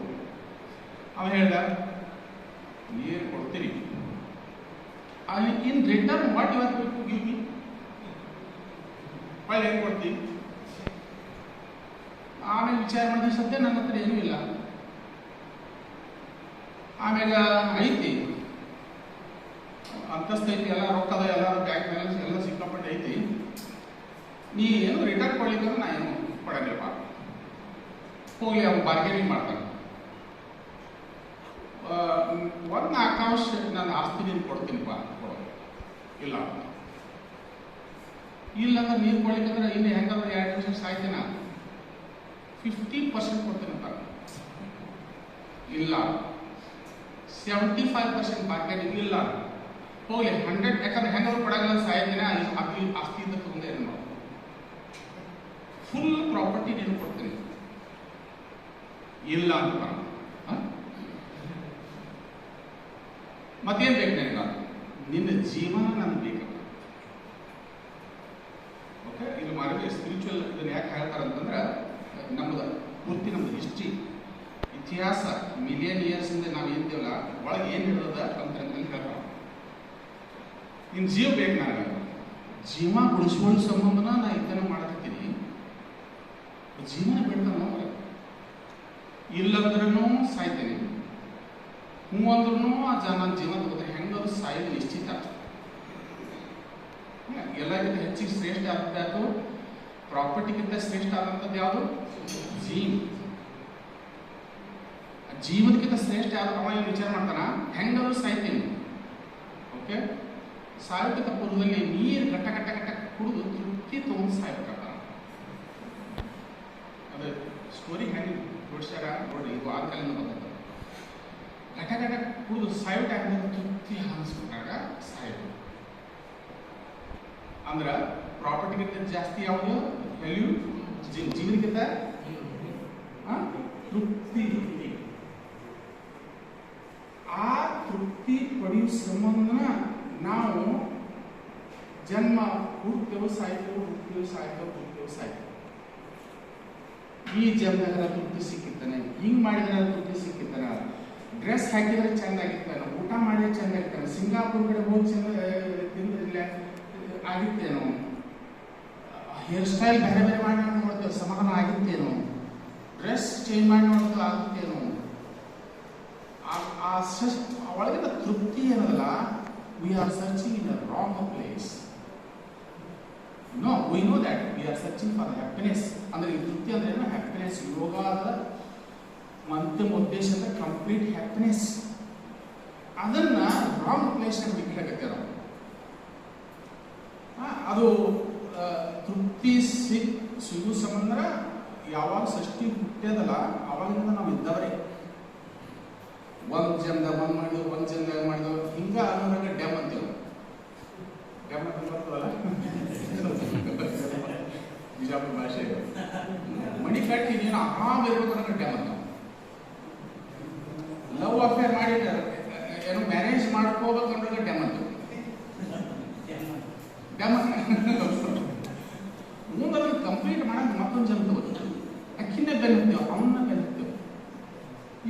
[SPEAKER 1] ಅವ ಹೇಳ್ದ, ನೀರು ಕೊಡ್ತೀನಿ, ಅಲ್ಲಿ in return what you are going to give me? ಒಳ್ಳೆ ಏನು ಕೊಡ್ತೀನಿ? ಆಮೇಲೆ ವಿಚಾರ ಮಾಡಿದ್ರೆ ಸದ್ಯ ನನ್ನ ಹತ್ರ ಏನೂ ಇಲ್ಲ. ಆಮೇಲೆ ಐತಿ ಅಂತಸ್ತು ಐತಿ, ಎಲ್ಲ ರೊಕ್ಕದ ಎಲ್ಲ ಬ್ಯಾಂಕ್ ಬ್ಯಾಲೆನ್ಸ್ ಎಲ್ಲ ಸಿಕ್ಕಾಪಟ್ಟೆ ಐತಿ, ನೀ ಏನು ರಿಟರ್ನ್ ಕೊಡ್ಲಿಕ್ಕಂದ್ರೆ ನಾ ಏನು ಕೊಡಂಗಿಲ್ಲಪ್ಪ. ಹೋಗಿ ಅವ್ನು ಬಾರ್ಗೇನಿಂಗ್ ಮಾಡ್ತಾನೆ. 1 ಆಕಾಶ ನಾನು ಆಸ್ತಿ ನೀರು ಕೊಡ್ತೀನಿಪ್ಪ, ಕೊಡೋದು ಇಲ್ಲ ಅಂದ್ರೆ ನೀರು ಕೊಡ್ಲಿಕ್ಕಂದ್ರೆ ಇಲ್ಲಿ ಹೆಂಗಂದ್ರೆ 2 ನಿಮಿಷ ಸಾಯ್ತೀನ, 50% ಕೊಡ್ತೀನಂತ. ಇಲ್ಲ 75% ಬಾರ್ಗೇನಿಂಗ್ ಇಲ್ಲ, ಹೋಗ್ಲಿ 100, ಯಾಕಂದ್ರೆ ಹೆಂಗಾದ್ರು ಕೊಡಂಗಿಲ್ಲ, ಸಾಯ್ತೀನ, ಆಸ್ತಿಯಿಂದ ತಗೊಂಡೇ ಏನು ಮಾಡೋದು, ಫುಲ್ ಪ್ರಾಪರ್ಟಿ ನೀನು ಕೊಡ್ತೀನಿ. ಇಲ್ಲ ಅಂತ ಮತ್ತೇನ್ ಬೇಕು ನನಗ? ನಿನ್ನ ಜೀವನ ನನಗೆ ಬೇಕು. ಓಕೆ, ಇದು ಮಾಡಿದ್ರೆ ಸ್ಪಿರಿಚುವಲ್ ಇದನ್ನ ಯಾಕೆ ಹೇಳ್ತಾರೆ ಅಂತಂದ್ರೆ, ನಮ್ಮದು ಪೂರ್ತಿ ನಮ್ದು ಹಿಸ್ಟ್ರಿ, ಇತಿಹಾಸ, ಮಿಲಿಯನ್ ಇಯರ್ಸ್ ಇಂದ ನಾವು ಏನಿದ್ದೇವಲ್ಲ ಒಳಗೆ ಏನು ಹೇಳೋದ ಅಂತ ಹೇಳ್ತಾರೆ. ನಿನ್ನ ಜೀವ ಬೇಕು ನನಗೆ, ಜೀವ ಉಳಿಸ್ಕೊಳ್ಳೋ ಸಂಬಂಧನ ನಾ ಇದನ್ನ ಮಾಡಕತ್ತೀನಿ. ಜೀವನ ಬಿಡ್ತಾನ, ಇಲ್ಲಂದ್ರೂ ಸಾಯ್ತೇನೆ, ಹ್ಞೂ ಅಂದ್ರೂ ನನ್ನ ಜೀವನ ತಗೋತಾರೆ. ಹೆಂಗಾದ್ರು ಸಾಯೋದು ನಿಶ್ಚಿತ. ಎಲ್ಲಕ್ಕಿಂತ ಹೆಚ್ಚಿಗೆ ಶ್ರೇಷ್ಠ ಆದದ್ದು, ಪ್ರಾಪರ್ಟಿಗಿಂತ ಶ್ರೇಷ್ಠ ಆದಂಥದ್ದು ಯಾವುದು? ಜೀವ. ಜೀವನಕ್ಕಿಂತ ಶ್ರೇಷ್ಠ ಯಾರು ಅವ ಏನು ವಿಚಾರ ಮಾಡ್ತಾನ, ಹೆಂಗಾದ್ರೂ ಸಾಯ್ತೀನಿ. ಓಕೆ, ಸಾಯೋಕ್ಕಿಂತ ಪೂರ್ವದಲ್ಲಿ ನೀರು ಗಟ್ಟ ಗಟ್ಟ ಗಟ್ಟ ಕುಡಿದು ತೃಪ್ತಿ ತೊಗೊಂಡು ಸಾಯ್ಬೇಕಂತ. ಅದು ಸ್ಟೋರಿ ಹೆಂಗೆ ಜೋಡಿಸ್ಯಾರ ನೋಡಿ, ಇದು ಆ ಕಾಲಿಂದ ಬಂದದ್ದು. ಘಟ ಘಟ ಕುಡಿದು ಸಾಯೋ ಟೈಮ್ನಾಗ ತೃಪ್ತಿ ಅನಿಸ್ಕೊಂಡಾಗ ಸಾಯ್ಬೇಕು. ಅಂದ್ರೆ ಪ್ರಾಪರ್ಟಿಗಿಂತ ಜಾಸ್ತಿ ಯಾವುದು ವ್ಯಾಲ್ಯೂ? ಜೀವನಕ್ಕಿಂತ ತೃಪ್ತಿ. ಆ ತೃಪ್ತಿ ಪಡೆಯುವ ಸಂಬಂಧ ನಾವು ಜನ್ಮ ಹುಡ್ತೇವೆ ಸಾಯ್ತೇವೆ, ಹುಡ್ತೇವೆ ಸಾಯ್ತೇವೆ, ಹುಡ್ತೇವೆ ಸಾಯ್ತೇವೆ. ಈ ಜನ್ಮದಾಗ ತೃಪ್ತಿ ಸಿಕ್ಕಿರ್ತಾನೆ, ಹಿಂಗ್ ಮಾಡಿದ್ರೆ ತೃಪ್ತಿ ಸಿಕ್ಕಿರ್ತಾನೆ, ಡ್ರೆಸ್ ಹಾಕಿದ್ರೆ ಚಂದ ಆಗಿರ್ತಾನೆ, ಊಟ ಮಾಡಿದ್ರೆ ಚಂದ ಆಗಿರ್ತಾನೆ, ಸಿಂಗಾಪುರ್ ಕಡೆ ಹೋಗಿ ಚಂದ ಆಗಿತ್ತೇನೋ, ಹೇರ್ ಸ್ಟೈಲ್ ಬೇರೆ ಬೇರೆ ಮಾಡಿ ನೋಡ್ತೇವೆ ಸಮಾಧಾನ ಆಗಿತ್ತೇನೋ, ಡ್ರೆಸ್ ಚೇಂಜ್ ಮಾಡಿ ನೋಡೋದು ಆಗುತ್ತೇನೋ. ಒಳಗಿನ ತೃಪ್ತಿ ಏನದಲ್ಲ, we are searching in a wrong place. No, we know that we are searching for happiness. ಅಂದ್ರೆ ಈ ತೃಪ್ತಿ ಅಂದ್ರೆ ಏನು? ಹ್ಯಾಪಿನೆಸ್. ಯೋಗದ ಅಂತಿಮ ಉದ್ದೇಶ ಅಂದ್ರೆ ಕಂಪ್ಲೀಟ್ ಹ್ಯಾಪಿನೆಸ್. ಅದನ್ನ ರಾಂಗ್ ಪ್ಲೇಸ್ ಬಿಟ್ಟಾಗತ್ತೆ ನಾವು. ಅದು ತೃಪ್ತಿ ಸಿಗೋ ಸಂಬಂಧ ಯಾವಾಗ ಸೃಷ್ಟಿ ಹುಟ್ಟ್ಯದಲ್ಲ ಅವಾಗಿಂದ ನಾವು ಇದ್ದವರೇ. ಒಂದ್ ಜನ್ದಾಗ ಮಾಡಿದೆವು ಹಿಂಗ ಅನ್ನೋದಾಗ ಡ್ಯಾಮ್ ಅಂತೇವೆ. ಡ್ಯಾಮ್ ಅಂತ ಬರ್ತದಲ್ಲ ಬಿಜಾಪುರ ಭಾಷೆ. ಮಣಿ ಕಟ್ಟಿ ನೀನು ಆರಾಮ ಇರ್ಬೇಕು ಅನ್ನೋ ಡ್ಯಾಮ್ ಅಂತ. ಲವ್ ಅಫೇರ್ ಮಾಡಿ ಏನು ಮ್ಯಾರೇಜ್ ಮಾಡ್ಕೋಬೇಕು ಅನ್ನೋದಾಗ ಡ್ಯಾಮ್ ಅಂತ. ಡ್ಯಾಮ್ ಮುಂದೆ ಅದನ್ನು ಕಂಪ್ಲೀಟ್ ಮಾಡಕ್ಕೆ ಮತ್ತೊಂದು ಜನ ತಗೋತೀವಿ, ಅಕ್ಕಿನ ಬೆಲೆ ಹೋಗ್ತೇವೆ, ಅವನ್ನ ಬೆಲೆ ಹೋಗ್ತೇವೆ.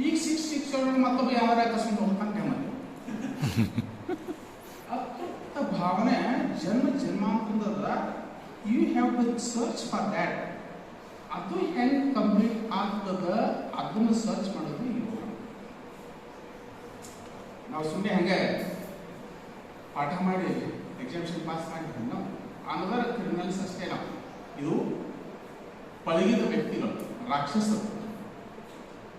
[SPEAKER 1] ಈಗ ಸಿಕ್ಸ್ ಮತ್ತೊಬ್ಬ ಯಾವಾಗ ಕಸ್ಕೊಂಡು ಹೋಗ್ತಾನೆ ಡ್ಯಾಮ್ ಅಂತ. ಅತೃಪ್ತ ಭಾವನೆ ಜನ್ಮಾಂತರದ. You have to search for that. ಅದು ಹೆಂಗೆ ಕಂಪ್ಲೀಟ್ ಆಗ್ತದ ಅದನ್ನು ಸರ್ಚ್ ಮಾಡೋದು ಯೋಗ. ನಾವು ಸುಮ್ಮನೆ ಹಂಗೆ ಪಾಠ ಮಾಡಿ ಎಕ್ಸಾಮಿಷನ್ ಪಾಸ್ ಮಾಡಿದ್ವಿ ನಾವು. ಅನ್ನೋದರ ಕ್ರಿಮಿನಲ್ಸ್ ಅಷ್ಟೇ ನಾವು. ಇದು ಪಳಗಿದ ವ್ಯಕ್ತಿಗಳು, ರಾಕ್ಷಸರು.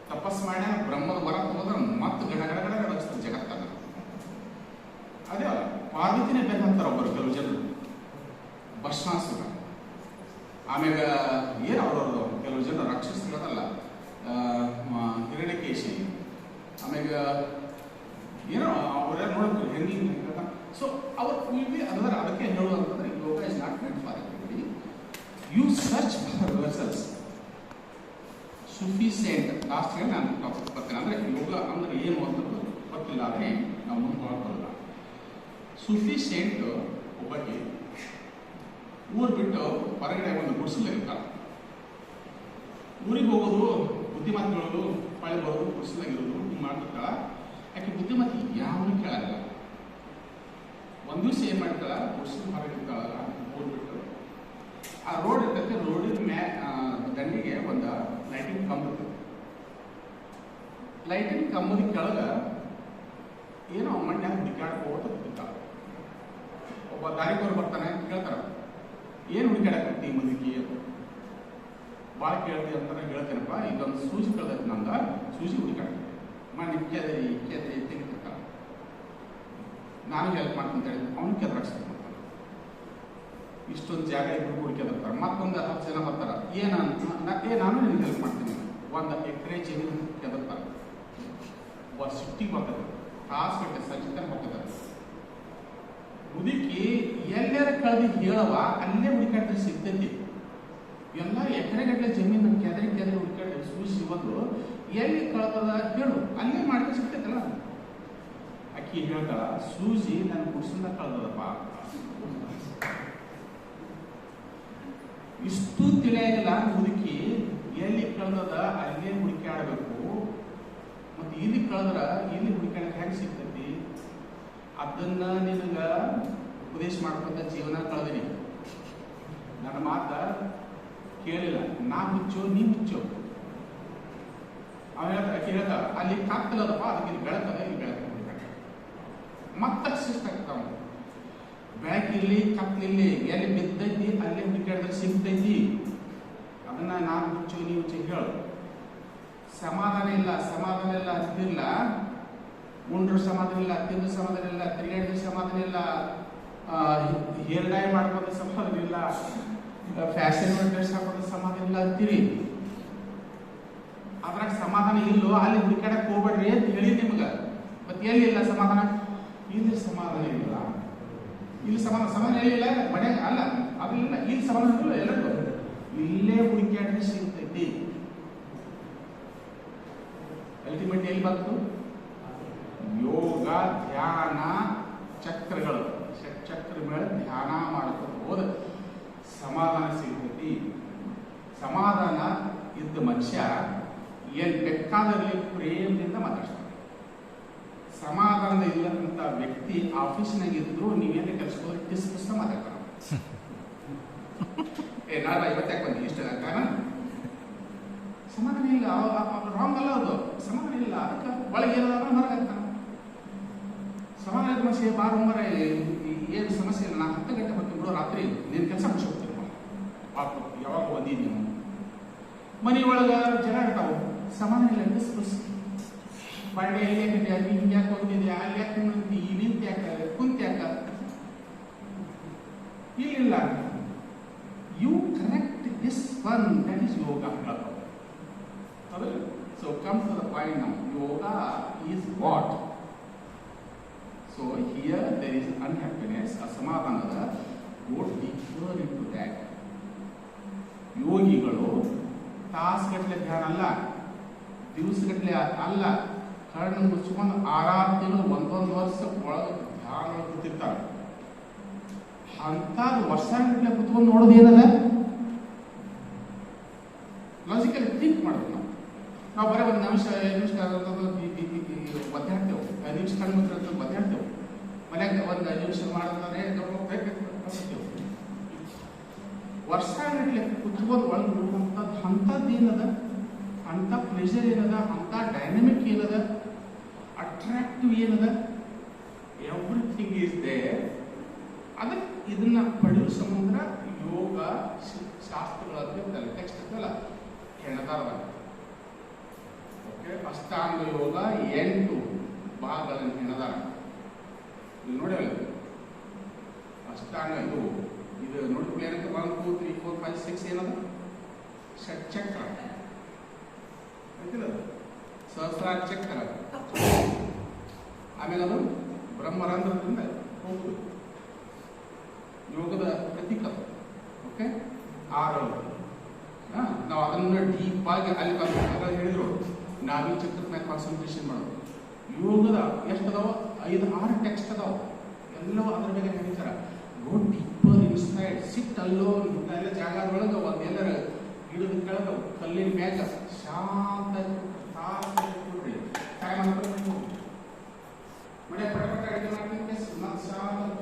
[SPEAKER 1] ತಪಸ್ ಮಾಡಿ ಬ್ರಹ್ಮದ ವರ ತಗೋದ್ರೆ ಮತ್ತೆ ಗಡಗಡ ರಚಿಸ್ತಾರೆ ಜಗತ್ತನ್ನ. ಅದೇ ಪಾರ್ವತಿನೇ ಬೇರೆ ಅಂತಾರೆ ಒಬ್ಬರು ಕೆಲವು ಜನರು. ಭಸ್ಮಾಸುರ, ಆಮ್ಯಾಗ ಏನು ಅವ್ರವ್ರದ್ದು ಕೆಲವು ಜನ ರಾಕ್ಷಸಗಳದಲ್ಲ, ಹಿರಣ್ಯಕೇಶಿ, ಆಮ್ಯಾಗ ಏನೋ ಅವ್ರ್ಯಾರು ನೋಡ್ತಾರೆ ಹೆಂಗೆ. ಸೊ ಅವ್ರು ಅದರ ಅದಕ್ಕೆ ಹೇಳುವಂತಂದ್ರೆ yoga is not meant for everybody. You search for results. Sufficient last ಹೇಳಿ ನಾನು ಟಾಪಿಕ್ ಬರ್ತೀನಿ. ಅಂದರೆ ಯೋಗ ಅಂದ್ರೆ ಏನು ಅಂತ ಗೊತ್ತಿಲ್ಲ, ಆದರೆ ನಾವು ಮುಂದೆ ಹೋಗ್ಕೊಳ್ಳಲ್ಲ. ಸುಫಿಸೆಂಟ್ ಒಬ್ಬಕ್ಕೆ ಊರು ಬಿಟ್ಟು ಹೊರಗಡೆ ಒಂದು ಗುಡಿಸಲಿರ್ತಾರೆ. ಊರಿಗೆ ಹೋಗೋದು, ಬುದ್ಧಿಮಾತುಗಳು, ಪಳೆ ಬರೋದು, ಗುಡಿಸಲಾಗಿರೋದು ಹಿಂಗೆ ಮಾಡ್ತಿರ್ತಾಳ. ಯಾಕೆ ಬುದ್ಧಿಮತಿ ಯಾವನು ಕೇಳಲ್ಲ. ಒಂದು ದಿವಸ ಏನು ಮಾಡ್ತಾಳ, ಗುಡಿಸಲು ಹೊರಗಿರ್ತಾಳಲ್ಲ ಊರು ಬಿಟ್ಟು. ಆ ರೋಡ್ ಇರ್ತೈತೆ, ರೋಡಿನ ದಂಡಿಗೆ ಒಂದು ಲೈಟಿಂಗ್ ಕಂಬ ಇರ್ತದೆ. ಲೈಟಿಂಗ್ ಕಂಬದ ಕೆಳಗೆ ಏನೋ ಮಣ್ಣಾಗ ಹುಡುಕಾಡ್ಕೋತ ಕೂತಾಳ. ಒಬ್ಬ ದಾರಿಗೋರು ಬರ್ತಾನೆ, ಕೇಳ್ತಾರ ಏನು ಹುಡುಕಾಡಕತ್ತಿ ಮುದುಕಿ ಅಂತ. ಭಾಳ ಕೇಳ್ತಿ ಅಂತಾನೆ ಹೇಳ್ತೇನಪ್ಪ, ಇದೊಂದು ಸೂಜಿ ಕಳ್ದೈತೆ ನಂದ, ಸೂಜಿ ಹುಡುಕಾಡ್ತೀನಿ ನಿಕ್ಕೆದ್ರಿ ತೆಗಿತಿರ್ತಾರ. ನಾನು ಹೆಲ್ಪ್ ಮಾಡ್ತೀನಿ ಹೇಳಿ ಅವ್ನು ಕೆದ್ರಾಕ್ಸ್ ಮಾಡ್ತಾನೆ. ಇಷ್ಟೊಂದು ಜಾಗ ಇಬ್ಬರು ಹುಡುಕಿರ್ತಾರೆ. ಮತ್ತೊಂದು 10 ಜನ ಬರ್ತಾರ, ನಾನು ನಿನಗೆ ಹೆಲ್ಪ್ ಮಾಡ್ತೀನಿ. 1 ಎಕರೆ ಜಮೀನು ಕೆದರ್ತಾರೆ. ಸಿಟ್ಟಿಗೆ ಬರ್ತದೆ, ಹಾಸ್ಪಿಟಲ್ ಸಂಚಿತ ಹೋಗ್ತದೆ. ಮುದುಕಿ ಎಲ್ಲರ ಕಳೆದು ಹೇಳವ ಅಲ್ಲೇ ಹುಡುಕಾಡ್ತಾರೆ, ಸಿಗ್ತೈತಿ. ಎಲ್ಲ ಎಕರೆಗಟ್ಟಲೆ ಜಮೀನು ಕೆದರಿ ಹುಡುಕಾಡಿ ಸೂಸಿ ಬಂದು ಎಲ್ಲಿ ಕಳ್ತದ ಹೇಳು, ಅಲ್ಲೇ ಮಾಡ್ಕೊಂಡು ಸಿಗ್ತೈತಲ್ಲ. ಅಕ್ಕಿ ಹೇಳ್ತಾಳ, ಸೂಜಿ ನನ್ನ ಕುಡಿಸಿಂದ ಕಳ್ದದಪ್ಪ. ಇಷ್ಟು ತಿಳಿಯಾಗಿಲ್ಲ ಮುದುಕಿ, ಎಲ್ಲಿ ಕಳ್ದದ ಅಲ್ಲೇ ಹುಡುಕಾಡಬೇಕು, ಮತ್ತು ಇಲ್ಲಿ ಕಳೆದ್ರ ಇಲ್ಲಿ ಹುಡುಕಾಡಕ್ಕೆ ಹೆಂಗೆ ಸಿಗ್ತೈತಿ. ಅದನ್ನ ನಿನಗ ಉಪದೇಶ ಮಾಡ್ಕೊಂತ ಜೀವನ ಕಳೆದಿನಿ. ನನ್ನ ಮಾತ ಕೇಳಿಲ್ಲ, ನಾ ಹುಚ್ಚೋ ನೀ ಹುಚ್ಚೋ. ಅವನ ಆಕೆ ಹೇಳ್ದ, ಅಲ್ಲಿ ಕಾಕ್ತಲ್ಲದಪ್ಪ, ಅದಕ್ಕೆ ಇಲ್ಲಿ ಬೆಳಕದ, ಇಲ್ಲಿ ಬೆಳಕ ಮತ್ತ ಶಿಷ್ಟ ಆಗ್ತಾವ. ಬೆಳಕಿರ್ಲಿ ಕತ್ಲಿರ್ಲಿ, ಎಲ್ಲಿ ಬಿದ್ದೈತಿ ಅಲ್ಲೇ ಹುಡುಕಾಡಿದ್ರೆ ಸಿಗ್ತೈತಿ. ಅದನ್ನ ನಾನು ಹುಚ್ಚೋ ನೀ ಹುಚ್ಚೋ ಹೇಳು. ಸಮಾಧಾನ ಇಲ್ಲ ಅಂತಿಲ್ಲ. ಉಂಡ್ರ ಸಮಾಧಾನ ಇಲ್ಲ, ತಿಂದು ಸಮಾಧಾನ ಇಲ್ಲ, ತಿರುಗಾಡಿದ ಸಮಾಧಾನ ಇಲ್ಲ, ಹೇರ್ ಡೈ ಮಾಡ್ಕೋದ ಸಮಾಧಾನ ಇಲ್ಲ, ಫ್ಯಾಷನ್ ಡ್ರೆಸ್ ಹಾಕೋದ ಸಮಾಧಾನ ಇಲ್ಲ ಅಂತೀರಿ. ಅದ್ರಾಗ ಸಮಾಧಾನ ಇಲ್ಲೋ ಅಲ್ಲಿ ಹುಡುಕಾಡಕ್ ಹೋಗ್ಬೇಡ್ರಿ ಅಂತ ಹೇಳಿ ನಿಮ್ಗ. ಮತ್ತೆ ಎಲ್ಲಿಲ್ಲ ಸಮಾಧಾನ? ಇಲ್ಲಿ ಸಮಾಧಾನ ಇಲ್ಲ. ಇಲ್ಲಿ ಸಮಾಧಾನ ಎಲ್ಲಿಲ್ಲ? ಮನ್ಯಾಗ ಅಲ್ಲ, ಅದಿಲ್ಲ. ಇಲ್ಲಿ ಸಮಾಧಾನ ಇಲ್ಲ. ಎಲ್ಲರೂ ಇಲ್ಲೇ ಹುಡುಕಾಡಿದ್ರೆ ಸಿಗ್ತೈತಿ. ಅಲ್ಟಿಮೇಟ್ ಎಲ್ಲಿ ಬಂತು? ಯೋಗ ಧ್ಯಾನ ಚಕ್ರಗಳು, ಚಕ್ರ ಮೇಲೆ ಧ್ಯಾನ ಮಾಡ್ಕೊಂಡು ಹೋದ ಸಮಾಧಾನ ಸಿಗ್ತೈತಿ. ಸಮಾಧಾನ ಇದ್ದ ಮನುಷ್ಯ ಏನ್ ಬೇಕಾದಲ್ಲಿ ಪ್ರೇಮದಿಂದ ಮಾತಾಡ್ತಾನೆ. ಸಮಾಧಾನ ಇಲ್ಲದಂತ ವ್ಯಕ್ತಿ ಆಫೀಸ್ನಾಗಿದ್ರು ನೀವೇನೇ ಕೆಲಸಕ್ಕೆ ಡಿಸ್ಕಸ್ ಮಾತಾಡ್ತಾನೆ. ನಾಳೆ ಇವತ್ತಾಕೆ ಬಂದಿ ಇಷ್ಟ ಕಾರಣ ಸಮಾಧಾನ ಇಲ್ಲ. ರಾಂಗ್ ಅಲ್ಲ, ಅದು ಸಮಾಧಾನ ಇಲ್ಲ. ಅದಕ್ಕೆ ಒಳಗೆ ಏನಾದ ಹೊರಗಾಗ್ತಾನೆ. ಸಮಾಧಾನದ ಮನುಷ್ಯ ಬಾರ ಏನು ಸಮಸ್ಯೆ ಇಲ್ಲ. ನಾನು 10 ಗಂಟೆ ಬರ್ತೀನಿ ಬಿಡೋ, ರಾತ್ರಿ ನೀನು ಕೆಲಸ ಮುಗಿಸಿ ಹೋಗ್ತೀನಿ. ಯಾವಾಗ ಬಂದಿದ್ದೀನಿ ನೀವು ಮನೆ ಒಳಗೆ ಜನ ಇರ್ತಾವೆ. ಸಮಾಧಾನ ಇಲ್ಲ. ಡಿಸ್ಕಸ್ ಬಾಂಡೆ ಎಲ್ಲಿ ಹಾಕಿದ್ಯಾ, ನೀ ಹಿಂಗೆ ಯಾಕೆ ಹೋಗಿದ್ಯಾ, ಅಲ್ಲಿ ಯಾಕೆ ನಿಂತಿ, ನಿಂತು ಯಾಕೆ, ಕುಂತ ಯಾಕ, ಇಲ್ಲ. You correct this one, that is yoga. So come to the point now. Yoga is what? So here there is unhappiness, ಅಸಮಾಧಾನದ. Go deeper into that. ಯೋಗಿಗಳು ತಾಸುಗಟ್ಟಲೆ ಧ್ಯಾನ ಅಲ್ಲ, ದಿವಸಗಟ್ಟಲೆ ಅಲ್ಲ, ಕಣ್ಣು ಮುಚ್ಚಿಕೊಂಡು 6 ತಿಂಗಳು 1 ವರ್ಷ ಒಳಗೆ ಧ್ಯಾನ ಕೂತಿರ್ತಾರೆ. ಅಂಥದ್ದು ವರ್ಷಗಟ್ಟಲೆ ಕುತ್ಕೊಂಡು ನೋಡೋದು ಏನದ? ಲಾಜಿಕಲ್ ಥಿಂಕ್ ಮಾಡೋದು. ನಾವು ಬರೀ 1 ನಿಮಿಷ 5 ನಿಮಿಷ ಒದ್ದಾಡ್ತೇವೆ. 5 ನಿಮಿಷ ಕಣ್ಣು ಮುಚ್ಚಿರ್ತೇವೆ, ಒದ್ದಾಡ್ತೇವೆ. ಮನ್ಯಾಗ 1 5 ನಿಮಿಷ ಮಾಡಿದ್ರೆ ವರ್ಷಗಟ್ಟಲೆ ಕುತ್ಕೊಂಡು ಒಳಗೆ ನೋಡುವಂಥದ್ದು ಅಂಥದ್ದು ಏನದ? ಅಂಥ ಪ್ರೆಷರ್ ಏನದ? ಅಂಥ ಡೈನಮಿಕ್ ಏನದ? ಅಟ್ರಾಕ್ಟಿವ್ ಏನದ? Everything is there. ಅದಕ್ಕೆ ಇದನ್ನ ಪಡೆಯುವ ಸಂಬಂಧ ಯೋಗ ಶಾಸ್ತ್ರಗಳಂತ ಟೆಕ್ಸ್ಟ್ ಅಂತಲ್ಲ ಹೆಣದಾರ. ಓಕೆ, ಅಷ್ಟಾಂಗ ಯೋಗ 8 ಭಾಗಗಳನ್ನು ಹೆಣದಾರ. ಇದು ನೋಡಿ, ಅಷ್ಟಾಂಗ ಇದು ನೋಡ್ಕೊಳ್ಳಿ. ಏನಕ್ಕೆ 1 2 3 4 5 6 ಏನದ? ಷಟ್ಚಕ್ರ. ಸಹಸ್ರಾರ ಚಕ್ರ. ಆಮೇಲೆ ಅದು ಬ್ರಹ್ಮರಂಧ್ರದಿಂದ ಹೋಗುದು. ಯೋಗದ ಪ್ರತೀಕ. ಓಕೆ, 6 ನಾವು ಅದನ್ನ ಡೀಪ್ ಆಗಿ ಅಲ್ಲಿ ಹೇಳಿದ್ರು. ನಾವೀ ಚಕ್ರದ ಮೇಲೆ ಕಾನ್ಸಂಟ್ರೇಷನ್ ಮಾಡೋದು. ಯೋಗದ ಎಷ್ಟದಾವ? 5-6 ಟೆಕ್ಸ್ಟ್ ಅದಾವ. ಎಲ್ಲವೂ ಅದ್ರ ಬಗ್ಗೆ ಹೇಳ್ತಾರ. ಗೋ ಡೀಪರ್ ಇನ್ಸೈಡ್. ಸಿಟ್ ಅಲ್ಲೋ ಇಂಥೆಲ್ಲ ಜಾಗದೊಳಗೆ ಒಂದೆಲ್ಲರ ಗಿಡದ ಕೆಳಗೆ ಕಲ್ಲಿನ ಮ್ಯಾಗ ಶಾಂತ ಕೊಡ್ರಿ. ಟೈಮ್ ಮನೆ ಪಟ ಅಡುಗೆ ಮಾಡ್ತೀನಿ. ಶಾಂತ